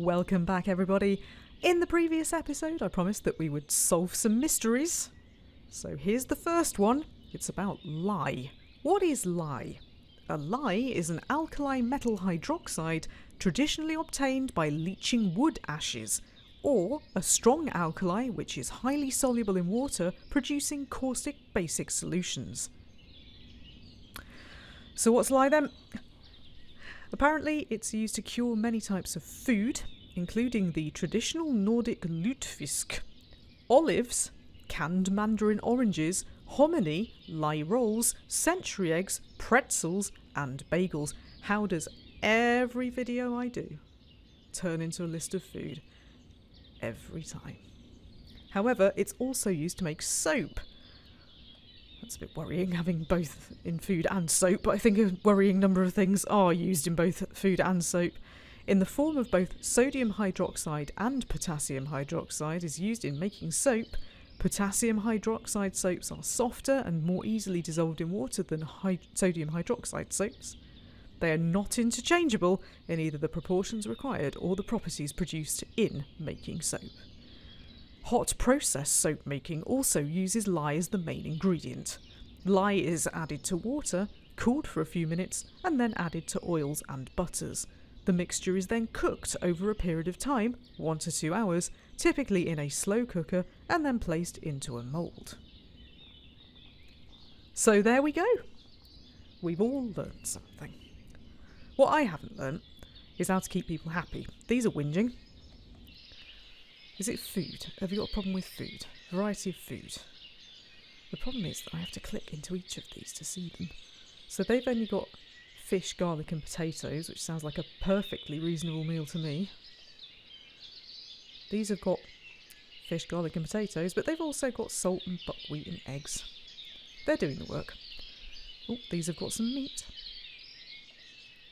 Welcome back, everybody. In the previous episode, I promised that we would solve some mysteries. So here's the first one. It's about lye. What is lye? A lye is an alkali metal hydroxide traditionally obtained by leaching wood ashes, or a strong alkali which is highly soluble in water, producing caustic basic solutions. So what's lye then? Apparently, it's used to cure many types of food, including the traditional Nordic lutefisk, olives, canned mandarin oranges, hominy, lye rolls, century eggs, pretzels, and bagels. How does every video I do turn into a list of food? Every time. However, it's also used to make soap. That's a bit worrying, having both in food and soap, but I think a worrying number of things are used in both food and soap. In the form of both sodium hydroxide and potassium hydroxide is used in making soap. Potassium hydroxide soaps are softer and more easily dissolved in water than sodium hydroxide soaps. They are not interchangeable in either the proportions required or the properties produced in making soap. Hot process soap making also uses lye as the main ingredient. Lye is added to water, cooled for a few minutes, and then added to oils and butters. The mixture is then cooked over a period of time, 1 to 2 hours, typically in a slow cooker, and then placed into a mould. So there we go. We've all learnt something. What I haven't learnt is how to keep people happy. These are whinging. Is it food? Have you got a problem with food? Variety of food. The problem is that I have to click into each of these to see them. So they've only got fish, garlic and potatoes, which sounds like a perfectly reasonable meal to me. These have got fish, garlic and potatoes, but they've also got salt and buckwheat and eggs. They're doing the work. Oh, these have got some meat.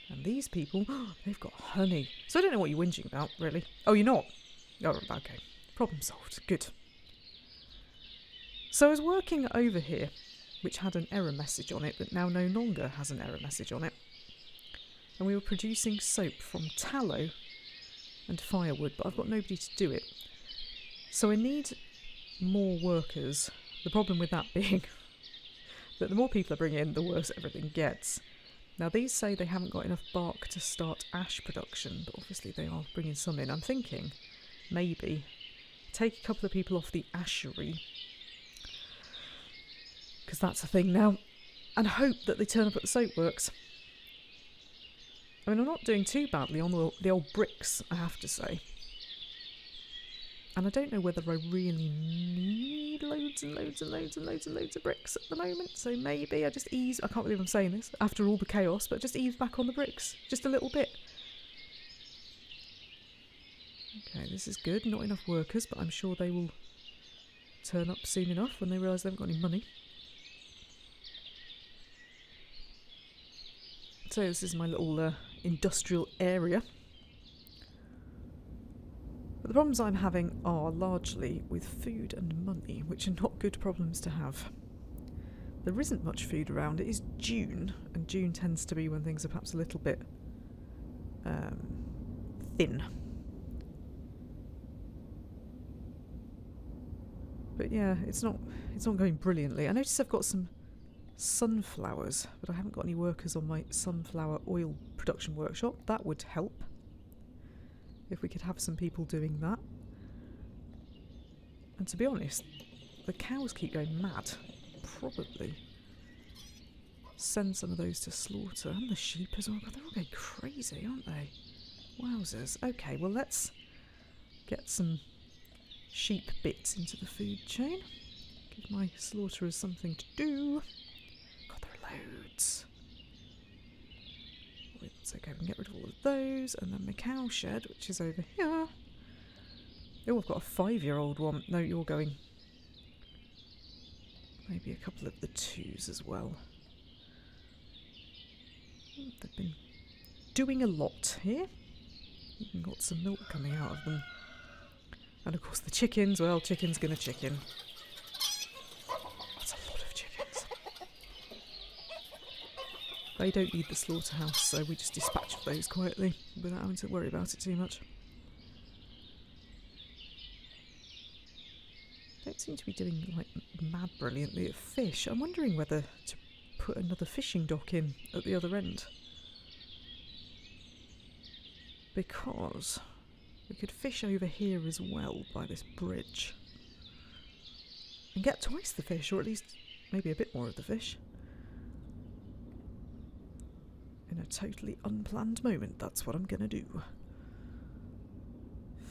And these people, they've got honey. So I don't know what you're whinging about, really. Oh, you're not? Oh, okay. Problem solved. Good. So I was working over here, which had an error message on it, but now no longer has an error message on it. And we were producing soap from tallow and firewood, but I've got nobody to do it. So I need more workers. The problem with that being that the more people I bring in, the worse everything gets. Now these say they haven't got enough bark to start ash production, but obviously they are bringing some in. I'm thinking maybe take a couple of people off the ashery, because that's a thing now, and hope that they turn up at the soapworks. I mean, I'm not doing too badly on the old bricks, I have to say. And I don't know whether I really need loads and loads and loads and loads and loads of bricks at the moment, so maybe I just ease, I can't believe I'm saying this, after all the chaos, but just ease back on the bricks, just a little bit. Okay, this is good. Not enough workers, but I'm sure they will turn up soon enough when they realise they haven't got any money. So this is my little industrial area. But the problems I'm having are largely with food and money, which are not good problems to have. There isn't much food around. It is June, and June tends to be when things are perhaps a little bit thin. But yeah, it's not going brilliantly. I notice I've got some sunflowers, but I haven't got any workers on my sunflower oil production workshop. That would help if we could have some people doing that. And to be honest, the cows keep going mad. Probably send some of those to slaughter, and the sheep as well. God, they're all going crazy, aren't they? Wowzers. Okay, well let's get some sheep bits into the food chain. Give my slaughterers something to do. God, there are loads. That's okay, we can get rid of all of those. And then the cow shed, which is over here. Oh, I've got a 5-year-old one. No, you're going. Maybe a couple of the 2s as well. They've been doing a lot here. Even got some milk coming out of them. And of course the chickens, well, chicken's gonna chicken. That's a lot of chickens. They don't need the slaughterhouse, so we just dispatch those quietly without having to worry about it too much. don't seem to be doing like mad brilliantly at fish. I'm wondering whether to put another fishing dock in at the other end. Because we could fish over here as well by this bridge. And get twice the fish, or at least maybe a bit more of the fish. In a totally unplanned moment, that's what I'm gonna do.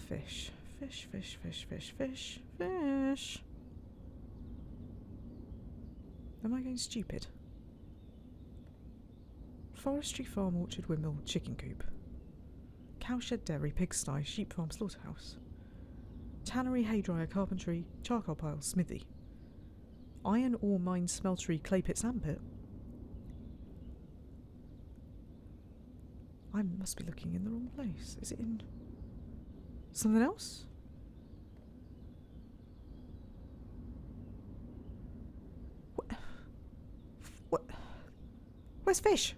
Fish, fish, fish, fish, fish, fish, fish. Am I going stupid? Forestry, farm, orchard, windmill, chicken coop. Cowshed, dairy, pigsty, sheep farm, slaughterhouse. Tannery, haydryer, carpentry, charcoal pile, smithy. Iron ore mine, smeltery, clay pit, sandpit. I must be looking in the wrong place. Is it in something else? What? Where's fish?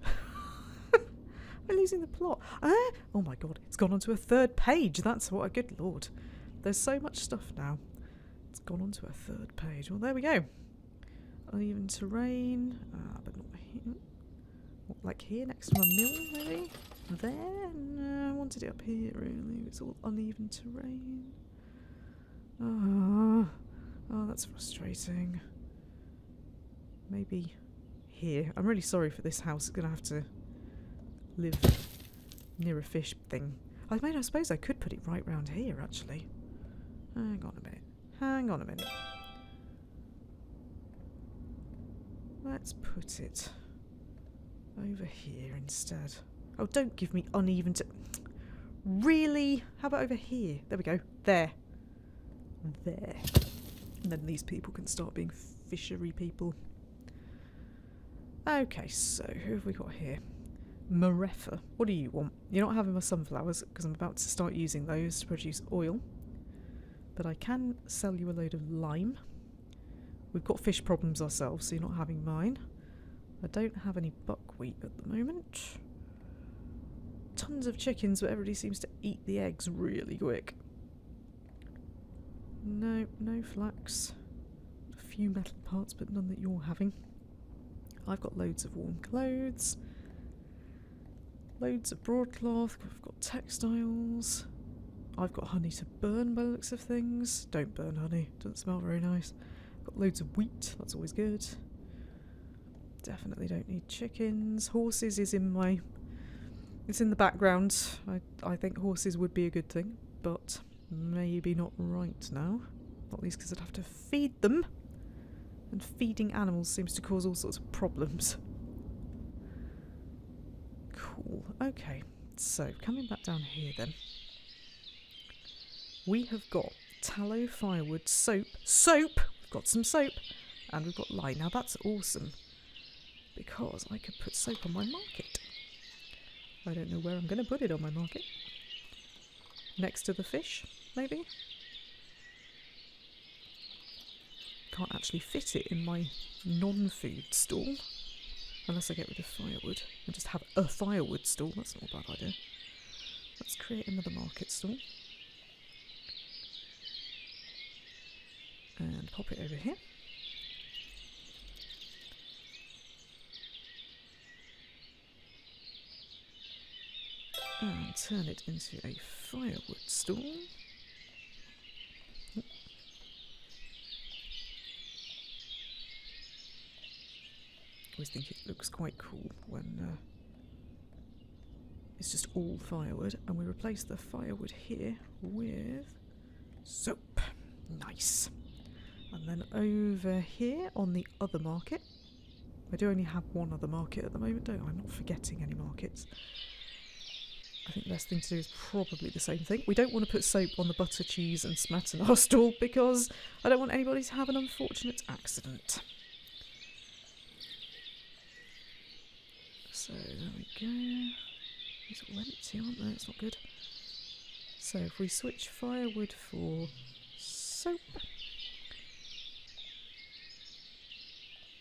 We're losing the plot. Oh my god, it's gone onto a third page. That's what a good lord. There's so much stuff now. It's gone onto a third page. Well, there we go. Uneven terrain. But not here. What, like here next to my mill, maybe? There? No, I wanted it up here, really. It's all uneven terrain. Oh, that's frustrating. Maybe here. I'm really sorry for this house. It's going to have to live near a fish thing. I mean, I suppose I could put it right round here, actually. Hang on a minute. Hang on a minute. Let's put it over here instead. Oh, don't give me uneven to... Really? How about over here? There we go. There. There. And then these people can start being fishery people. Okay, so who have we got here? Marefa. What do you want? You're not having my sunflowers because I'm about to start using those to produce oil. But I can sell you a load of lime. We've got fish problems ourselves, so you're not having mine. I don't have any buckwheat at the moment. Tons of chickens, but everybody seems to eat the eggs really quick. No, no flax. A few metal parts, but none that you're having. I've got loads of warm clothes. Loads of broadcloth. I've got textiles. I've got honey to burn by the looks of things. Don't burn honey. Doesn't smell very nice. Got loads of wheat. That's always good. Definitely don't need chickens. Horses is in my... It's in the background. I think horses would be a good thing, but maybe not right now. Not least because I'd have to feed them. And feeding animals seems to cause all sorts of problems. Cool. Okay. So, coming back down here then. We have got tallow, firewood, soap. Soap! We've got some soap. And we've got lye. Now that's awesome. Because I could put soap on my market. I don't know where I'm going to put it on my market. Next to the fish, maybe? Can't actually fit it in my non-food stall. Unless I get rid of firewood. And just have a firewood stall. That's not a bad idea. Let's create another market stall. And pop it over here. And turn it into a firewood stall. I always think it looks quite cool when it's just all firewood, and we replace the firewood here with soap. Nice. And then over here on the other market, I do only have one other market at the moment, don't I? I'm not forgetting any markets. I think the best thing to do is probably the same thing. We don't want to put soap on the butter, cheese and smatana stall because I don't want anybody to have an unfortunate accident. So there we go. These are all empty, aren't they? It's not good. So if we switch firewood for soap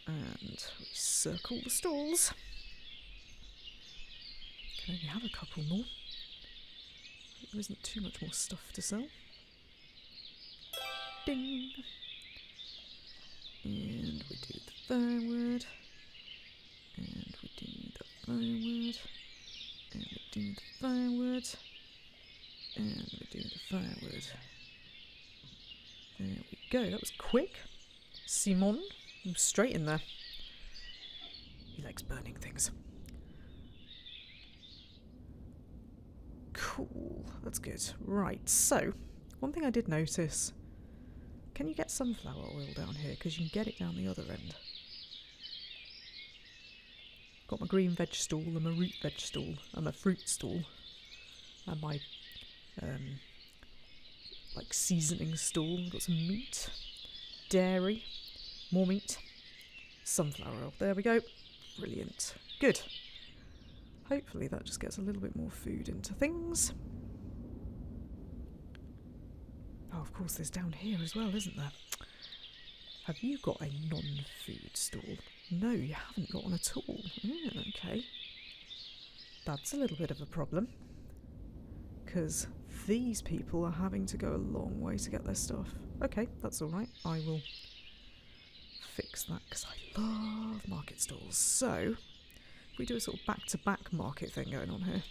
and we circle the stalls. Can only have a couple more. There isn't too much more stuff to sell. Ding! And we do the firewood. And we do the firewood. And we do the firewood. And we do the firewood. There we go. That was quick. Simon, straight in there. He likes burning things. Cool. That's good. Right, so, one thing I did notice. Can you get sunflower oil down here? Because you can get it down the other end. Got my green veg stall and my root veg stall and my fruit stall. And my, like, seasoning stall. Got some meat. Dairy. More meat. Sunflower oil. There we go. Brilliant. Good. Hopefully that just gets a little bit more food into things. Oh, of course, there's down here as well, isn't there? Have you got a non-food stall? No, you haven't got one at all. Okay. That's a little bit of a problem. Because these people are having to go a long way to get their stuff. Okay, that's alright. I will fix that because I love market stalls. So, if we do a sort of back-to-back market thing going on here.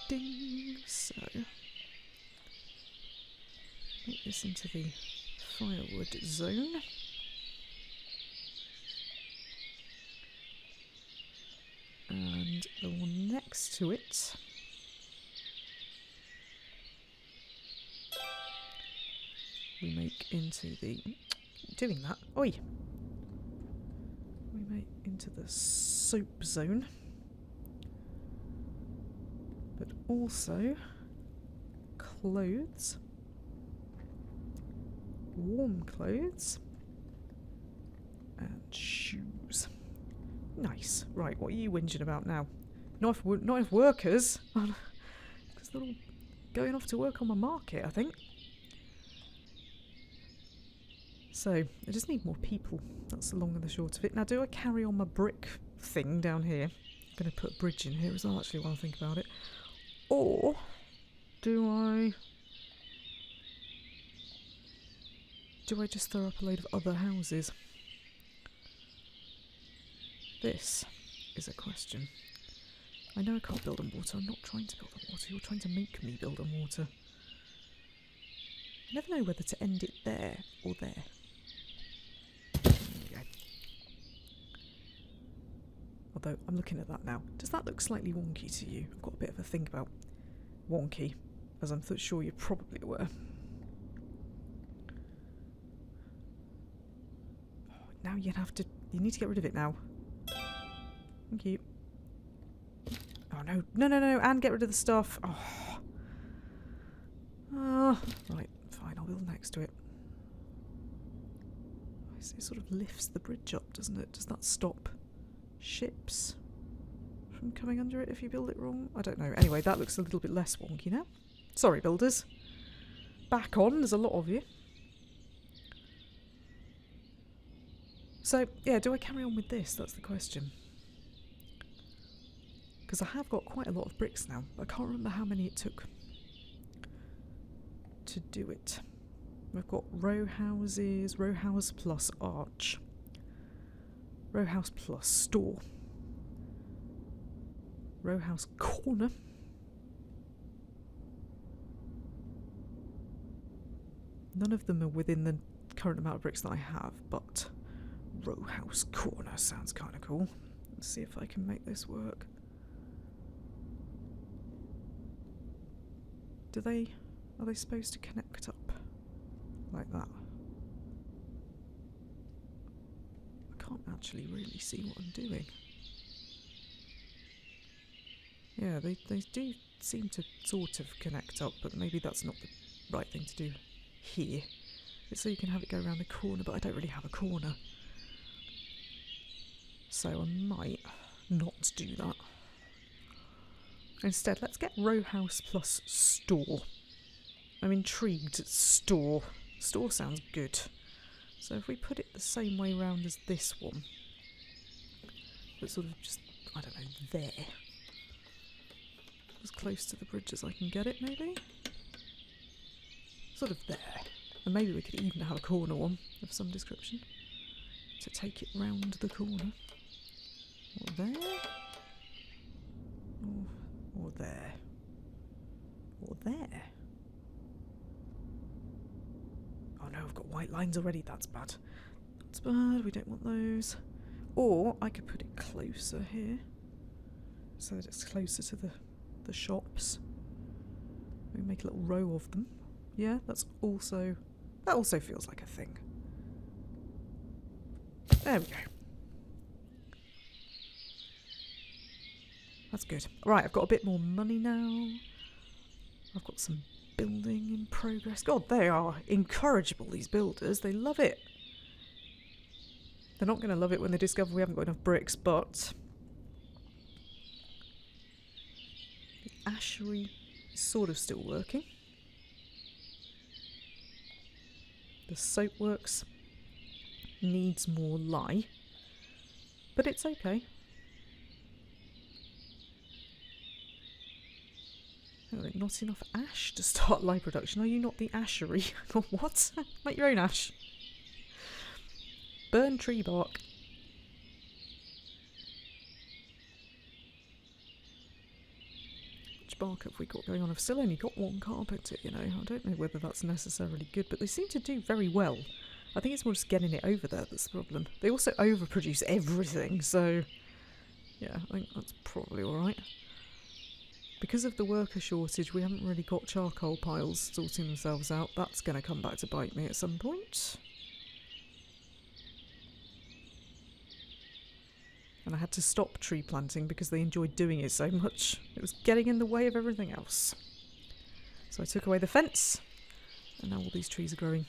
Ding! So, make this into the firewood zone. And the one next to it we make into the... Keep doing that. Oi! We make into the soap zone. But also clothes. Warm clothes. And shoes. Nice. Right, what are you whinging about now? Not if workers. Because they're all going off to work on my market, I think. So, I just need more people. That's the long and the short of it. Now, do I carry on my brick thing down here? I'm going to put a bridge in here as well, actually, while I think about it. Or, do I just throw up a load of other houses? This is a question. I know I can't build on water. I'm not trying to build on water. You're trying to make me build on water. I never know whether to end it there or there. There we go. Although, I'm looking at that now. Does that look slightly wonky to you? I've got a bit of a think about wonky, as I'm sure you're probably aware. Oh, now you need to get rid of it now. Thank you. Oh no, and get rid of the stuff. Oh. Right, fine, I'll build next to it. It sort of lifts the bridge up, doesn't it? Does that stop ships from coming under it if you build it wrong? I don't know. Anyway, that looks a little bit less wonky now. Sorry, builders. Back on, there's a lot of you. So, yeah, do I carry on with this? That's the question. Because I have got quite a lot of bricks now. I can't remember how many it took to do it. We've got row houses, row house plus arch, row house plus store, row house corner, none of them are within the current amount of bricks that I have, but row house corner sounds kind of cool. Let's see if I can make this work. Are they supposed to connect up like that? I can't actually really see what I'm doing. Yeah, they do seem to sort of connect up, but maybe that's not the right thing to do here. It's so you can have it go around the corner, but I don't really have a corner. So I might not do that. Instead, let's get row house plus store. I'm intrigued at store. Store sounds good. So if we put it the same way round as this one, but sort of just, I don't know, there. as close to the bridge as I can get it, maybe? Sort of there. And maybe we could even have a corner one of some description to take it round the corner. Or there. Or there. Or there. Oh no, I've got white lines already. That's bad. That's bad. We don't want those. Or I could put it closer here, so that it's closer to the shops. Maybe make a little row of them. Yeah, that also feels like a thing. There we go. That's good. Right, I've got a bit more money now. I've got some building in progress. God, they are incorrigible, these builders. They love it. They're not going to love it when they discover we haven't got enough bricks, but the ashery is sort of still working. The soapworks needs more lye, but it's okay. Oh, not enough ash to start lye production. Are you not the ashery? What? Make your own ash. Burn tree bark. Which bark have we got going on? I've still only got one carpenter, you know. I don't know whether that's necessarily good, but they seem to do very well. I think it's more just getting it over there that's the problem. They also overproduce everything, so yeah, I think that's probably alright. Because of the worker shortage, we haven't really got charcoal piles sorting themselves out. That's going to come back to bite me at some point. And I had to stop tree planting because they enjoyed doing it so much. It was getting in the way of everything else. So I took away the fence, and now all these trees are growing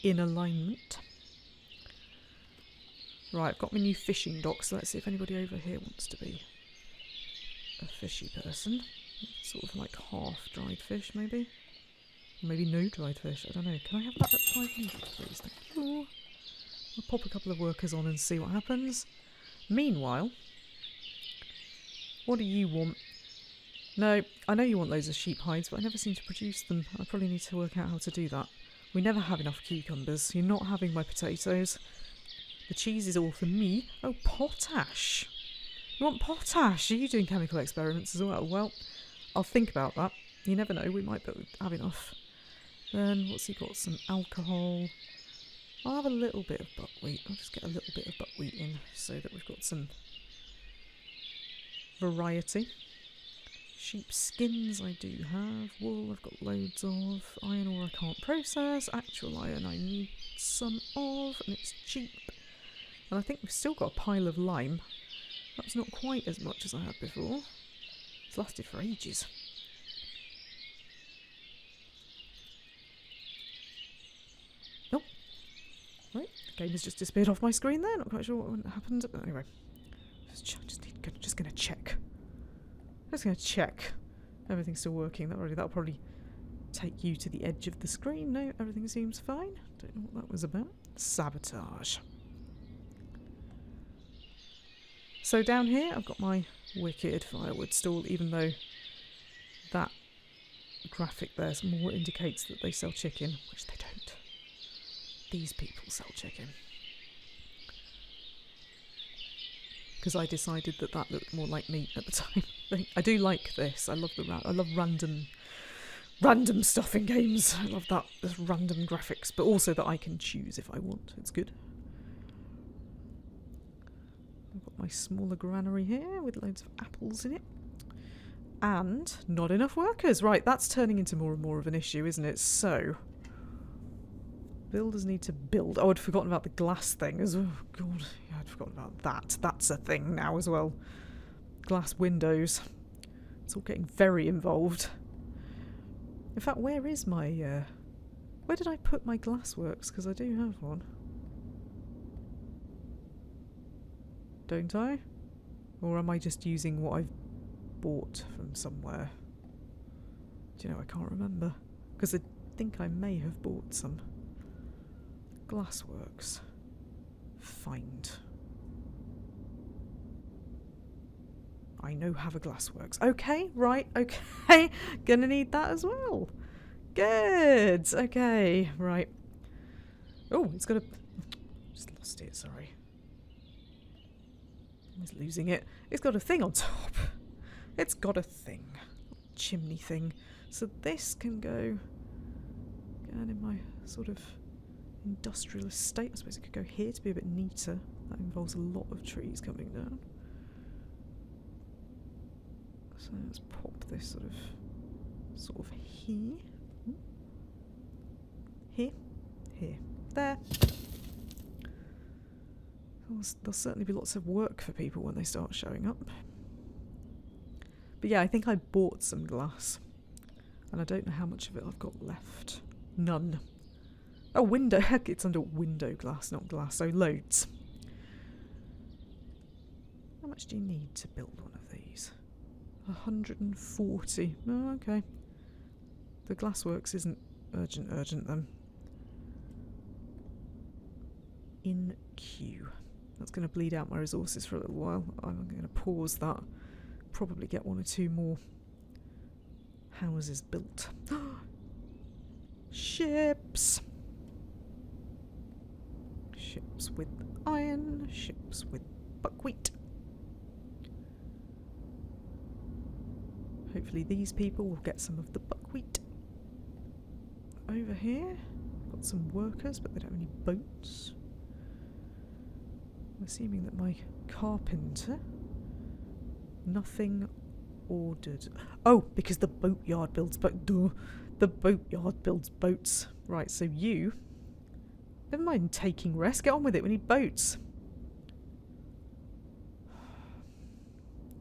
in alignment. Right, I've got my new fishing dock, so let's see if anybody over here wants to be a fishy person. Sort of like half dried fish, maybe? Or maybe no dried fish, I don't know. Can I have that at 500, please? Thank you. I'll pop a couple of workers on and see what happens. Meanwhile, what do you want? No, I know you want loads of sheep hides, but I never seem to produce them. I probably need to work out how to do that. We never have enough cucumbers. You're not having my potatoes. The cheese is all for me. Oh, potash. You want potash? Are you doing chemical experiments as well? Well, I'll think about that. You never know, we might have enough. Then, what's he got? Some alcohol. I'll have a little bit of buckwheat. I'll just get a little bit of buckwheat in so that we've got some variety. Sheep skins I do have. Wool I've got loads of. Iron ore I can't process. Actual iron I need some of, and it's cheap. And I think we've still got a pile of lime. That's not quite as much as I had before. It's lasted for ages. Nope. Right, the game has just disappeared off my screen there. Not quite sure what happened, but anyway. Just gonna check. Just gonna check. Everything's still working. That'll probably take you to the edge of the screen. No, everything seems fine. Don't know what that was about. Sabotage. So down here I've got my wicked firewood stall, even though that graphic there more indicates that they sell chicken, which they don't. These people sell chicken. Because I decided that that looked more like meat at the time. I do like this. I love I love random stuff in games. I love that, this random graphics, but also that I can choose if I want. It's good. I've got my smaller granary here with loads of apples in it. And not enough workers. Right, that's turning into more and more of an issue, isn't it? So, builders need to build. Oh, I'd forgotten about the glass thing. Oh, God. Yeah, I'd forgotten about that. That's a thing now as well. Glass windows. It's all getting very involved. In fact, where is my... where did I put my glassworks? Because I do have one. Don't I? Or am I just using what I've bought from somewhere? Do you know, I can't remember. Because I think I may have bought some. Glassworks. Find. I know how a glass works. Okay, right, okay. Gonna need that as well. Good. Okay, right. Oh, it's got a... Just lost it, sorry. I was losing it. It's got a thing on top. It's got a thing. Chimney thing. So this can go down in my sort of industrial estate. I suppose it could go here to be a bit neater. That involves a lot of trees coming down. So let's pop this sort of here. Here. Here. There. There'll certainly be lots of work for people when they start showing up. But yeah, I think I bought some glass. And I don't know how much of it I've got left. None. Oh, window. Heck, it's under window glass, not glass. So loads. How much do you need to build one of these? 140. Oh, okay. The glassworks isn't urgent then. In queue. That's going to bleed out my resources for a little while. I'm going to pause that. Probably get 1 or 2 more houses built. Ships! Ships with iron. Ships with buckwheat. Hopefully these people will get some of the buckwheat. Over here, got some workers, but they don't have any boats. I'm assuming that my carpenter... Nothing ordered. Oh, because the boatyard builds the boatyard builds boats. Right, so you... Never mind taking rest. Get on with it. We need boats.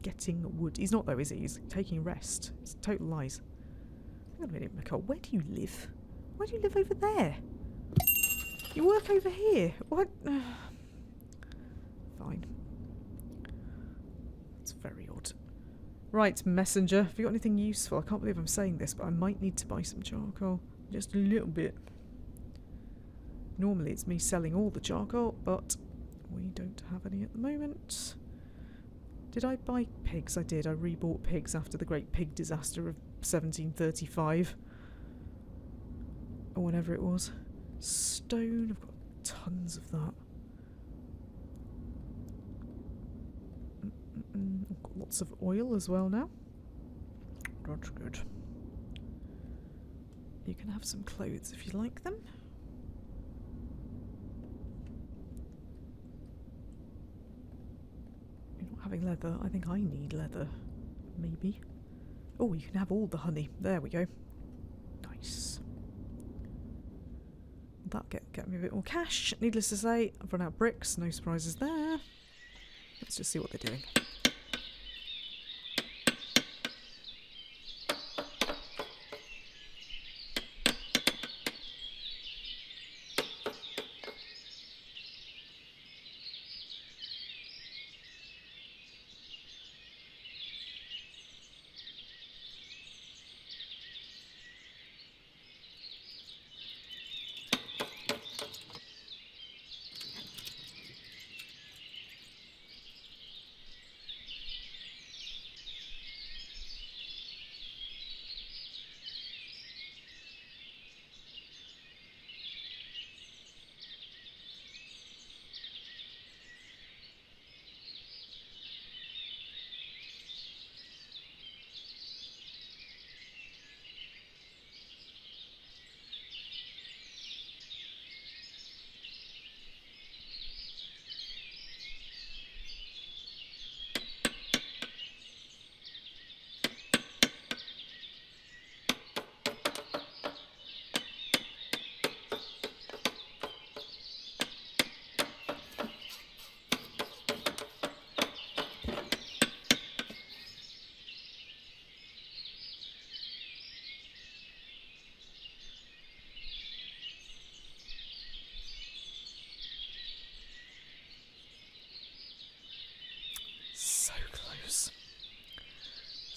Getting wood. He's not though, is he? He's taking rest. It's total lies. Hang on a minute, Nicole. Where do you live? Why do you live over there? You work over here. What? Fine. That's very odd. Right, messenger. Have you got anything useful? I can't believe I'm saying this, but I might need to buy some charcoal. Just a little bit. Normally it's me selling all the charcoal, but we don't have any at the moment. Did I buy pigs? I did. I rebought pigs after the Great Pig Disaster of 1735. Or whenever it was. Stone. I've got tons of that. I've got lots of oil as well now. That's good. You can have some clothes if you like them. You're not having leather. I think I need leather. Maybe. Oh, you can have all the honey. There we go. Nice. That'll get me a bit more cash. Needless to say, I've run out of bricks. No surprises there. Let's just see what they're doing.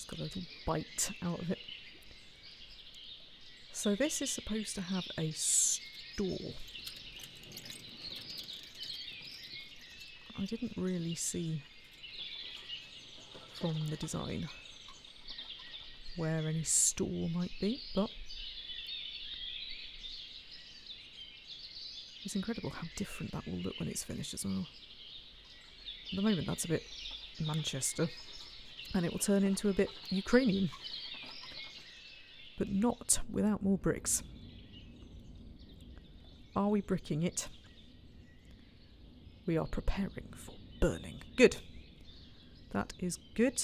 Got a little bite out of it. So this is supposed to have a store. I didn't really see from the design where any store might be, but it's incredible how different that will look when it's finished as well. At the moment that's a bit Manchester, and it will turn into a bit Ukrainian, but not without more bricks. Are we bricking it? We are preparing for burning. Good. That is good.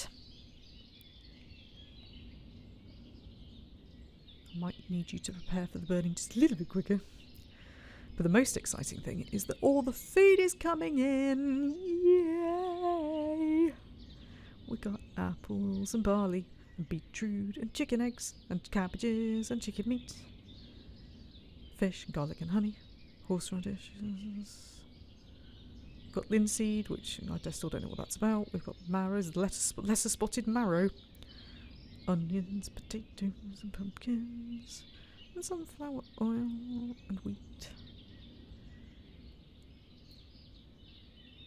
I might need you to prepare for the burning just a little bit quicker. But the most exciting thing is that all the food is coming in. Yay! We got apples and barley and beetroot and chicken eggs and cabbages and chicken meat, fish and garlic and honey, horseradish. We've got linseed, which I still don't know what that's about. We've got marrows, lesser spotted marrow, onions, potatoes and pumpkins, and sunflower oil and wheat.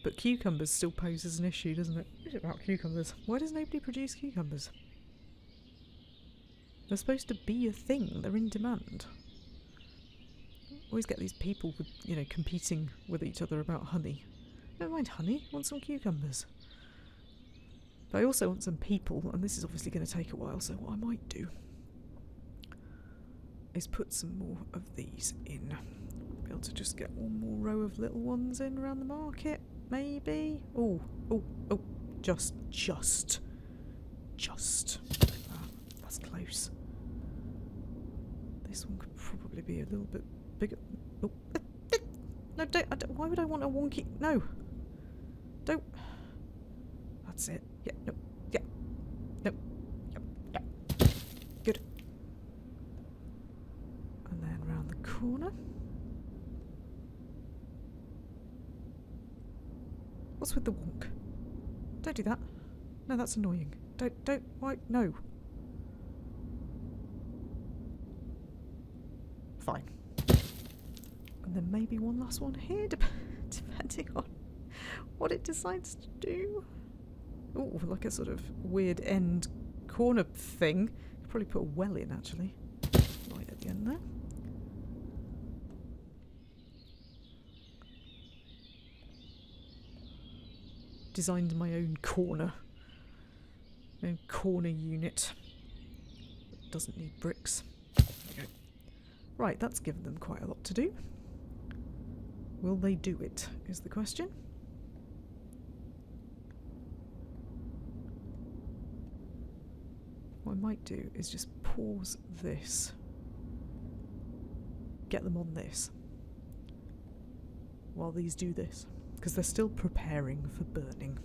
But cucumbers still poses an issue, doesn't it? What is it about cucumbers? Why does nobody produce cucumbers? They're supposed to be a thing. They're in demand. Always get these people with, competing with each other about honey. Never mind honey, I want some cucumbers. But I also want some people, and this is obviously going to take a while, so what I might do is put some more of these in. Be able to just get one more row of little ones in around the market, maybe. Oh, just. That's close. This one could probably be a little bit bigger. Oh, no, don't. Why would I want a wonky? No, don't. That's it. Yeah, no, yeah, no, yeah. Good. And then round the corner. What's with the wonk? Don't do that. No, that's annoying. Don't, why? No. Fine. And then maybe one last one here, depending on what it decides to do. Oh, like a sort of weird end corner thing. Could probably put a well in, actually. Right at the end there. Designed my own corner. My own corner unit. Doesn't need bricks. There we go. Right, that's given them quite a lot to do. Will they do it, is the question. What I might do is just pause this. Get them on this. While these do this. Because they're still preparing for burning.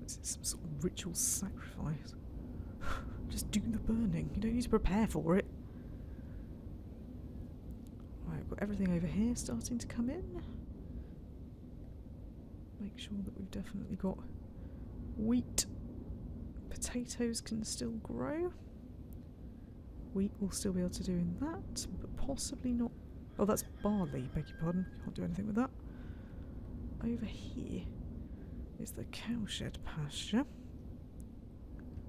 This is some sort of ritual sacrifice. Just do the burning. You don't need to prepare for it. Right, I've got everything over here starting to come in. Make sure that we've definitely got wheat. Potatoes can still grow. Wheat will still be able to do in that, but possibly not. Oh, that's barley, beg your pardon. Can't do anything with that. Over here is the cowshed pasture.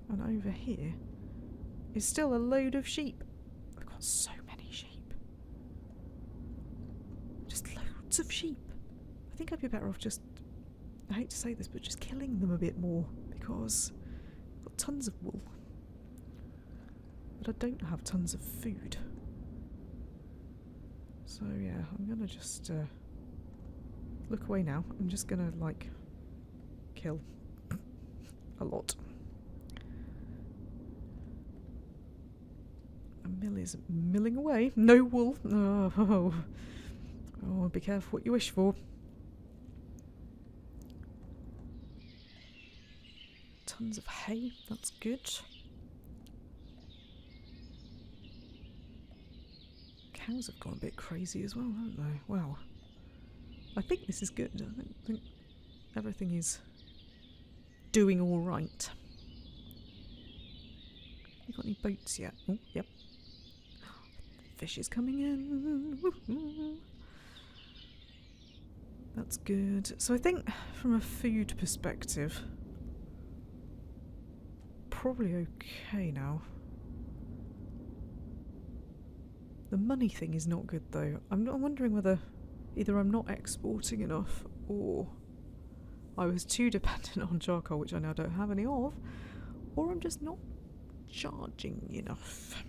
And over here is still a load of sheep. I've got so many sheep. Just loads of sheep. I think I'd be better off just, I hate to say this, but just killing them a bit more, because I've got tons of wool. But I don't have tons of food. So yeah, I'm gonna just look away now. I'm just gonna kill a lot. A mill is milling away. No wool. Oh, be careful what you wish for. Tons of hay. That's good. Cows have gone a bit crazy as well, haven't they? Wow. I think this is good. I think everything is doing all right. You got any boats yet? Oh, yep. Fish is coming in. Woohoo. That's good. So I think from a food perspective, probably okay now. The money thing is not good though. I'm wondering whether either I'm not exporting enough or I was too dependent on charcoal, which I now don't have any of, or I'm just not charging enough.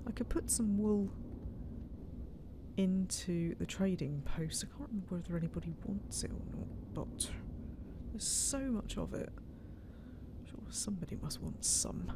I could put some wool into the trading post. I can't remember whether anybody wants it or not, but there's so much of it. I'm sure somebody must want some.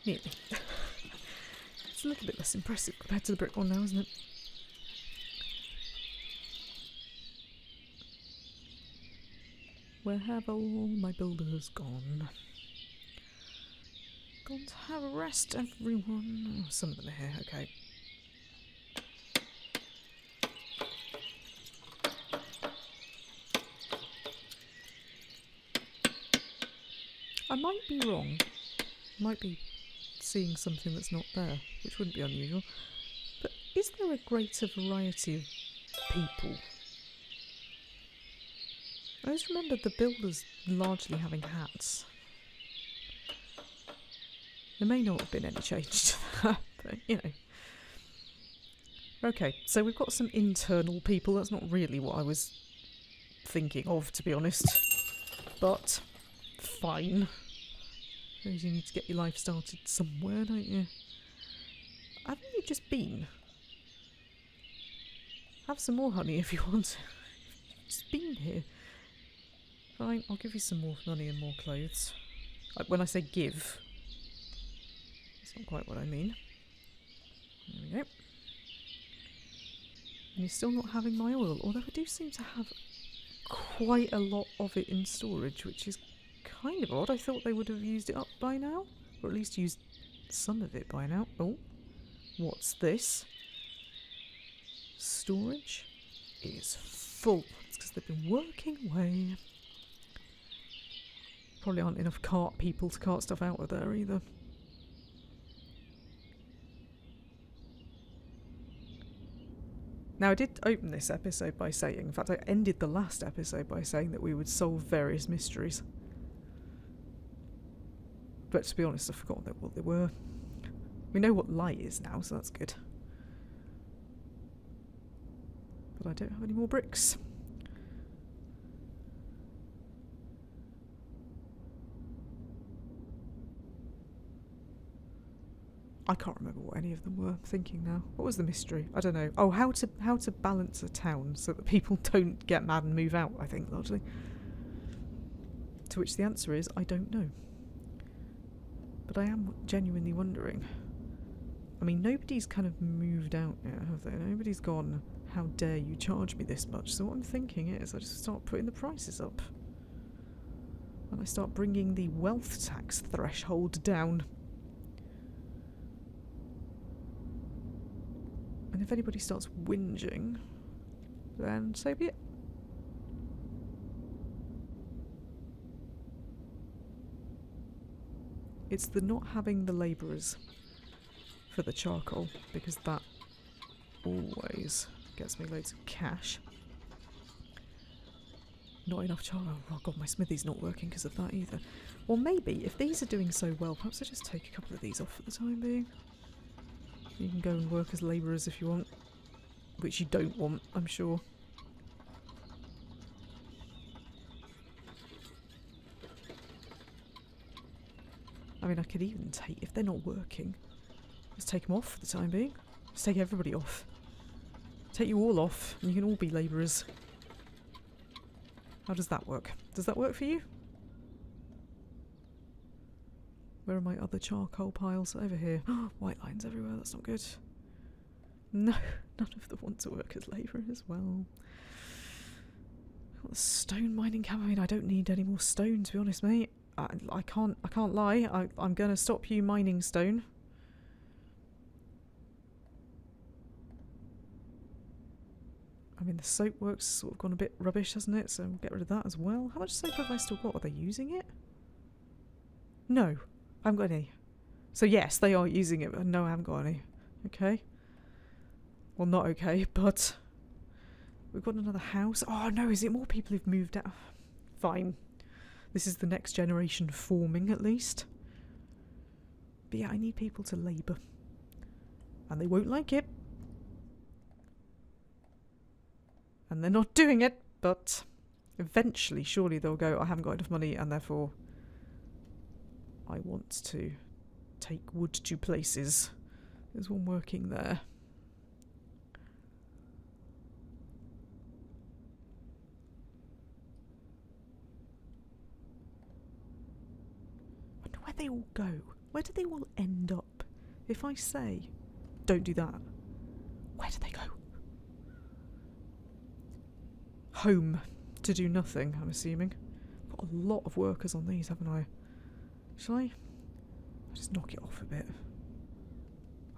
Nearly. It's a little bit less impressive compared to the brick one now, isn't it? Where have all my builders gone? Gone to have a rest, everyone. Oh, some of them are here, okay. I might be wrong. Might be seeing something that's not there, which wouldn't be unusual. But is there a greater variety of people? I always remember the builders largely having hats. There may not have been any change to that, but you know. Okay, so we've got some internal people. That's not really what I was thinking of, to be honest. But fine. Suppose you need to get your life started somewhere, don't you? Haven't you just been? Have some more honey if you want. You've just been here. Fine, I'll give you some more money and more clothes. Like when I say give, that's not quite what I mean. There we go. And you're still not having my oil, although I do seem to have quite a lot of it in storage, which is kind of odd. I thought they would have used it up by now, or at least used some of it by now. Oh, what's this? Storage is full. It's because they've been working away. Probably aren't enough cart people to cart stuff out of there either. Now, I did open this episode by saying, in fact I ended the last episode by saying that we would solve various mysteries. But to be honest, I've forgotten what they were. We know what light is now, so that's good. But I don't have any more bricks. I can't remember what any of them were. I'm thinking now. What was the mystery? I don't know. Oh, how to balance a town so that people don't get mad and move out, I think, largely. To which the answer is, I don't know. But I am genuinely wondering. I mean, nobody's kind of moved out yet, have they? Nobody's gone, how dare you charge me this much? So what I'm thinking is I just start putting the prices up. And I start bringing the wealth tax threshold down. And if anybody starts whinging, then so be it. It's the not having the labourers for the charcoal, because that always gets me loads of cash. Not enough charcoal. Oh god, my smithy's not working because of that either. Or maybe, if these are doing so well, perhaps I just take a couple of these off for the time being. You can go and work as labourers if you want. Which you don't want, I'm sure. I mean, I could even take, if they're not working, just take them off for the time being. Just take everybody off. Take you all off, and you can all be labourers. How does that work? Does that work for you? Where are my other charcoal piles? Over here. White lines everywhere, that's not good. No, none of them want to work as labourers as well. Got the stone mining camp. I mean, I don't need any more stone, to be honest, mate. I can't lie. I'm gonna stop you mining stone. I mean, the soap works sort of gone a bit rubbish, hasn't it? So we'll get rid of that as well. How much soap have I still got? Are they using it? No, I haven't got any. So yes, they are using it, but no, I haven't got any. Okay. Well, not okay, but we've got another house. Oh no, is it more people who've moved out? Fine. This is the next generation forming, at least. But yeah, I need people to labour. And they won't like it. And they're not doing it, but eventually, surely they'll go, I haven't got enough money, and therefore I want to take wood to places. There's one working there. I wonder where they all go. Where do they all end up? If I say, don't do that, where do they go? Home to do nothing, I'm assuming. Got a lot of workers on these, haven't I? Shall I? I'll just knock it off a bit.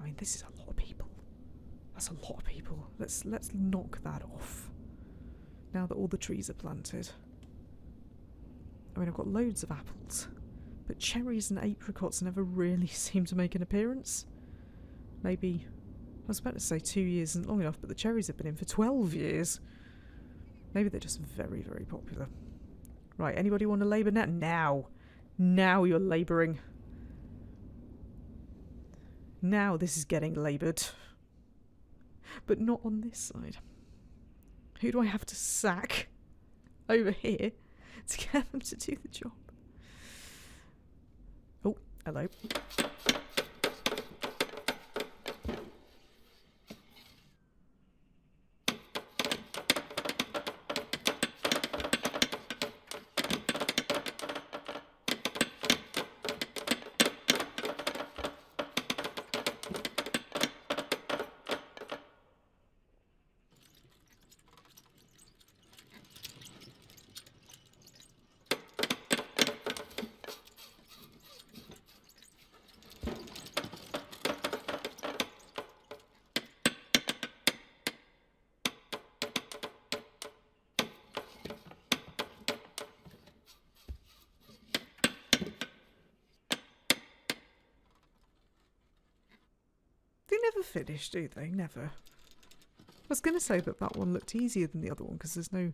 I mean, this is a lot of people. That's a lot of people. Let's knock that off. Now that all the trees are planted. I mean, I've got loads of apples, but cherries and apricots never really seem to make an appearance. Maybe, I was about to say 2 years isn't long enough, but the cherries have been in for 12 years. Maybe they're just very, very popular. Right, anybody want to labour now? Now! Now you're labouring. Now this is getting laboured. But not on this side. Who do I have to sack over here to get them to do the job? Oh, hello. They never finish, do they? Never. I was going to say that that one looked easier than the other one because there's no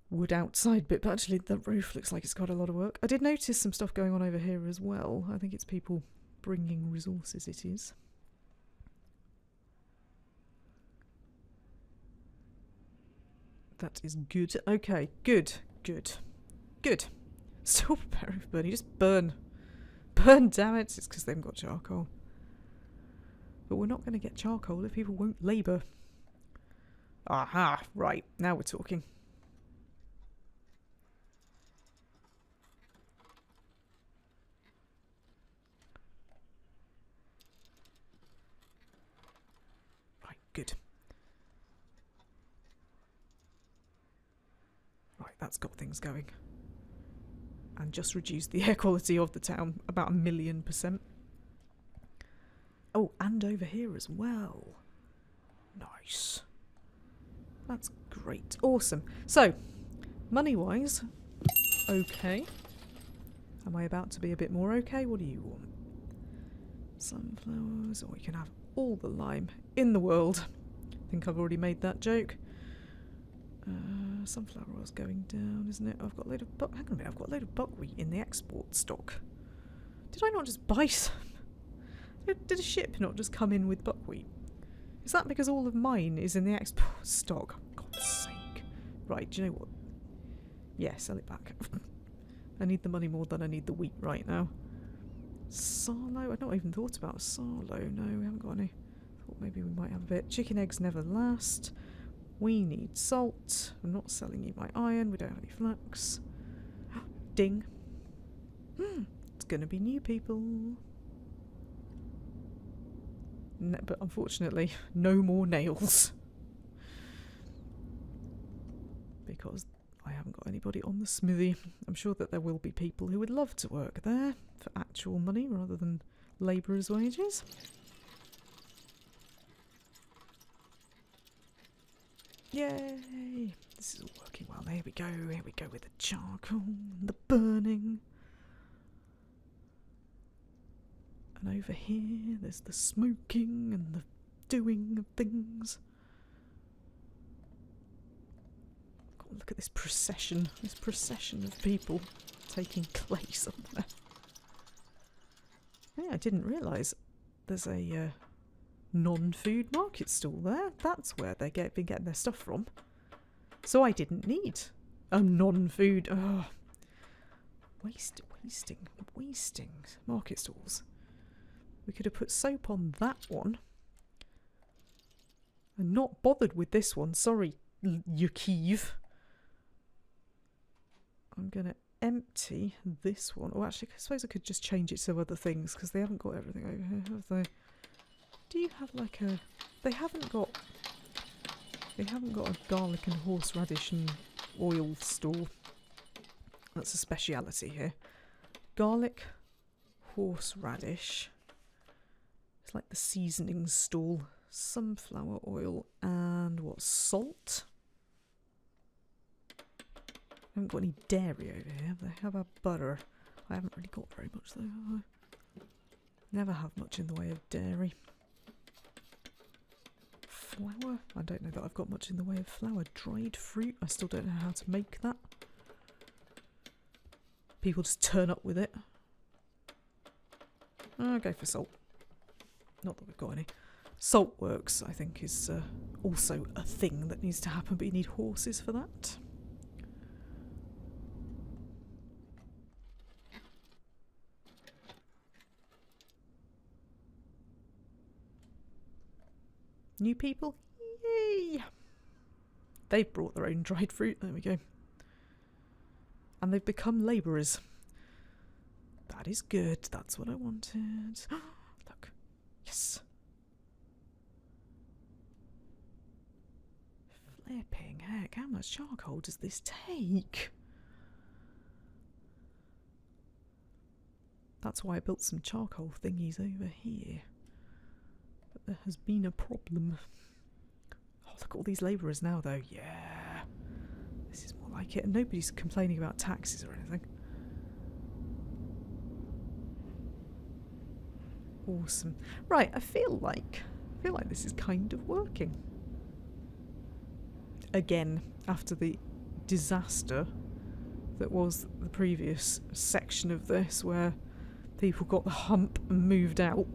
wood outside bit, but actually the roof looks like it's got a lot of work. I did notice some stuff going on over here as well. I think it's people bringing resources, it is. That is good. Okay, good, good, good. Still preparing for burning. Just burn. Burn, damn it. It's because they haven't got charcoal. But we're not going to get charcoal if people won't labour. Aha, right, now we're talking. Right, good. Right, that's got things going. and just reduce the air quality of the town about 1,000,000%. Oh, and over here as well. Nice. That's great. Awesome. So, money-wise, okay. Am I about to be a bit more okay? What do you want? Sunflowers, or we can have all the lime in the world. I think I've already made that joke. Sunflower oil's going down, isn't it? I've got a load of hang on a minute, I've got a load of buckwheat in the export stock. Did I not just buy some? Did a ship not just come in with buckwheat? Is that because all of mine is in the export stock? For God's sake. Right, do you know what? Yeah, sell it back. I need the money more than I need the wheat right now. Sarlo? I'd not even thought about Sarlo. No, we haven't got any. Thought maybe we might have a bit. Chicken eggs never last. We need salt. I'm not selling you my iron. We don't have any flax. Ding. It's going to be new people. But unfortunately, no more nails. Because I haven't got anybody on the smithy. I'm sure that there will be people who would love to work there for actual money rather than labourers' wages. Yay! This is all working well. There we go. Here we go with the charcoal and the burning. And over here, there's the smoking and the doing of things. God, look at this procession of people taking place up there. Yeah, I didn't realise there's a non-food market stall there. That's where they've been getting their stuff from. So I didn't need a non-food... Oh, wasting market stalls. We could have put soap on that one. And not bothered with this one. Sorry, Yukiv. I'm going to empty this one. Oh, actually, I suppose I could just change it to other things because they haven't got everything over here, have they? Do you have like a... They haven't got a garlic and horseradish and oil store. That's a speciality here. Garlic, horseradish. It's like the seasoning stall. Sunflower oil and what? Salt? I haven't got any dairy over here. They have a butter. I haven't really got very much though, have I? Never have much in the way of dairy. Flour? I don't know that I've got much in the way of flour. Dried fruit? I still don't know how to make that. People just turn up with it. I'll go for salt. Not that we've got any. Salt works, I think, is also a thing that needs to happen, but you need horses for that. New people? Yay! They've brought their own dried fruit. There we go. And they've become labourers. That is good. That's what I wanted. Look. Yes. Flipping heck. How much charcoal does this take? That's why I built some charcoal thingies over here. But there has been a problem. Oh, look at all these labourers now, though. Yeah. This is more like it. And nobody's complaining about taxes or anything. Awesome. Right, I feel like this is kind of working. Again, after the disaster that was the previous section of this, where people got the hump and moved out.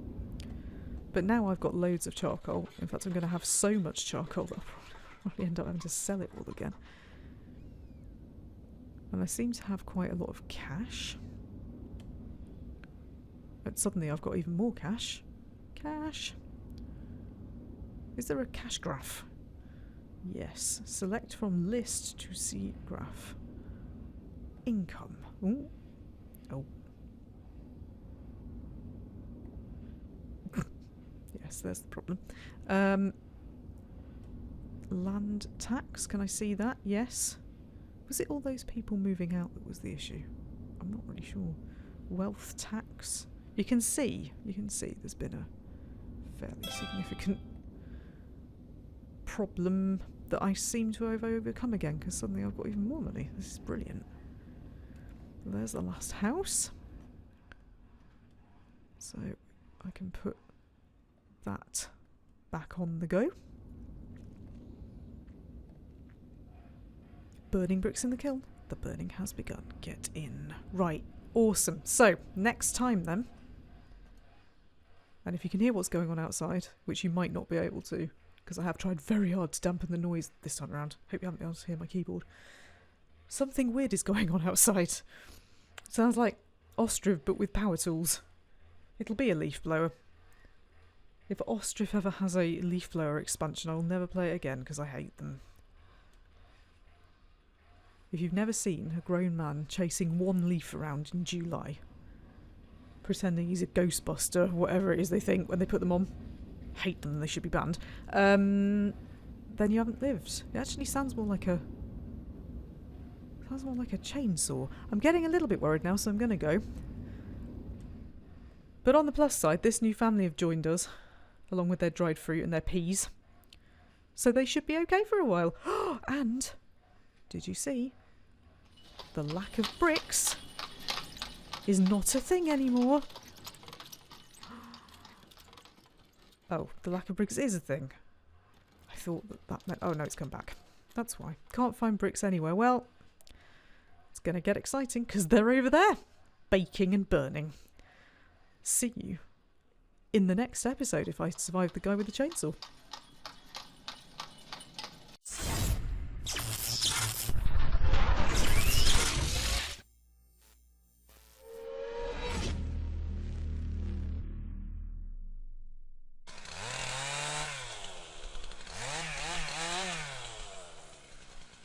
But now I've got loads of charcoal. In fact, I'm going to have so much charcoal that I'll probably end up having to sell it all again. And I seem to have quite a lot of cash. But suddenly I've got even more cash. Cash. Is there a cash graph? Yes. Select from list to see graph. Income. Ooh. Oh. Yes, there's the problem. Land tax. Can I see that? Yes. Was it all those people moving out that was the issue? I'm not really sure. Wealth tax. You can see there's been a fairly significant problem that I seem to have overcome again, because suddenly I've got even more money. This is brilliant. There's the last house. So I can put that back on the go. Burning bricks in the kiln. The burning has begun. Get in. Right. Awesome. So, next time then. And if you can hear what's going on outside, which you might not be able to, because I have tried very hard to dampen the noise this time around. Hope you haven't been able to hear my keyboard. Something weird is going on outside. Sounds like Ostriv, but with power tools. It'll be a leaf blower. If Ostriv ever has a leaf blower expansion, I'll never play it again, because I hate them. If you've never seen a grown man chasing one leaf around in July, pretending he's a Ghostbuster, whatever it is they think when they put them on, hate them, they should be banned, then you haven't lived. It actually sounds more like a chainsaw. I'm getting a little bit worried now, so I'm gonna go. But on the plus side, this new family have joined us, along with their dried fruit and their peas. So they should be okay for a while. And did you see? The lack of bricks is not a thing anymore. Oh, the lack of bricks is a thing. I thought that meant... Oh no, it's come back. That's why. Can't find bricks anywhere. Well, it's going to get exciting because they're over there. Baking and burning. See you in the next episode if I survive the guy with the chainsaw.